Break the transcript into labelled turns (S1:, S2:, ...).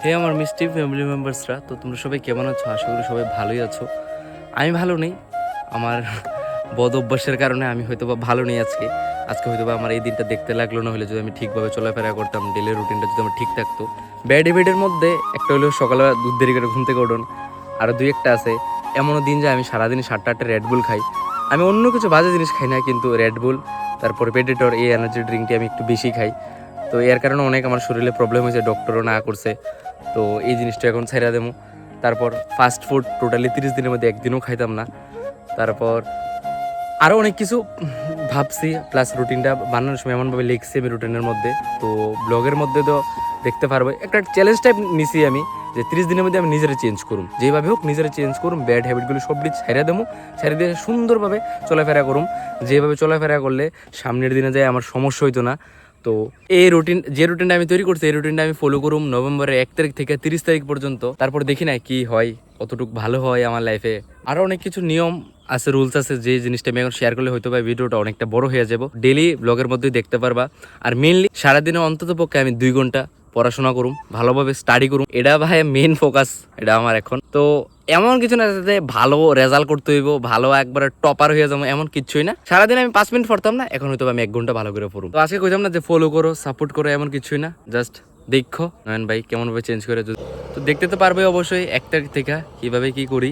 S1: হে আমার মিষ্টি ফ্যামিলি মেম্বার্সরা, তো তোমরা সবাই কেমন আছো? আশা করি সবাই ভালোই আছো। আমি ভালো নেই, আমার বদ অভ্যাসের কারণে আমি হয়তো বা ভালো নেই আজকে। আজকে হয়তো বা আমার এই দিনটা দেখতে লাগলো না, হলে যদি আমি ঠিকভাবে চলাফেরা করতাম, ডেলি রুটিনটা যদি আমার ঠিক থাকতো। ব্যাড হ্যাবিটের মধ্যে একটা হলো সকালবেলা দুধ দেরি করে ঘুম থেকে ওঠন, আর দুই একটা আছে এমনও দিন যে আমি সারাদিন 7টা 8টা রেডবুল খাই। আমি অন্য কিছু বাজে জিনিস খাই না, কিন্তু রেডবুল তারপরে প্রেডেটর এই এনার্জি ড্রিঙ্কটি আমি একটু বেশি খাই। তো এর কারণে অনেক আমার শরীরে প্রবলেম হয়েছে, ডক্টরও না করছে। তো এই জিনিসটা এখন ছেড়ে দেবো। তারপর ফাস্ট ফুড টোটালি 30 দিনের মধ্যে একদিনও খাইতাম না। তারপর আরও অনেক কিছু ভাবছি, প্লাস রুটিনটা বানানোর সময় এমনভাবে লিখছি আমি রুটিনের মধ্যে। তো ব্লগের মধ্যে তো দেখতে পারবো, একটা চ্যালেঞ্জ টাইপ নিছি আমি, যে 30 দিনের মধ্যে আমি নিজেরা চেঞ্জ করুম, যেভাবে হোক নিজেরা চেঞ্জ করুম, ব্যাড হ্যাবিটগুলো সবটি ছেড়ে দেবো, ছেড়ে দিয়ে সুন্দরভাবে চলাফেরা করুম। যেভাবে চলাফেরা করলে সামনের দিনে যায় আমার সমস্যা হইতো না। তো এই রুটিন, যে রুটিনটা আমি তৈরি করছি, এই রুটিনটা আমি ফলো করুম নভেম্বরের 1 তারিখ থেকে 30 তারিখ পর্যন্ত। তারপর দেখি না কি হয়, কতটুকু ভালো হয় আমার লাইফে। আরও অনেক কিছু নিয়ম আছে, রুলস আছে, যে জিনিসটা আমি এখন শেয়ার করলে হয়তো বা ভিডিওটা অনেকটা বড় হয়ে যাব। ডেলি ব্লগের মধ্যেই দেখতে পারবা। আর মেনলি সারাদিনে অন্তত পক্ষে আমি 2 ঘন্টা পড়াশোনা করুম, ভালোভাবে স্টাডি করুম, এটা ভাই মেন ফোকাস এটা আমার এখন। তো এমন কিছু না যাতে ভালো রেজাল্ট করতে হইব, ভালো একবারে টপার হয়ে যাবো, এমন কিছুই না। সারাদিন আমি 5 মিনিট পড়তাম না, এখন হয়তো আমি 1 ঘন্টা ভালো করে পড়ুম। তো আজকে কইতাম না যে ফলো করো, সাপোর্ট করো, এমন কিছুই না। জাস্ট দেখো নয়ন ভাই কেমন ভাবে চেঞ্জ করে। তো দেখতে তো পারবে অবশ্যই 1 তারিখ থেকে কিভাবে কি করি।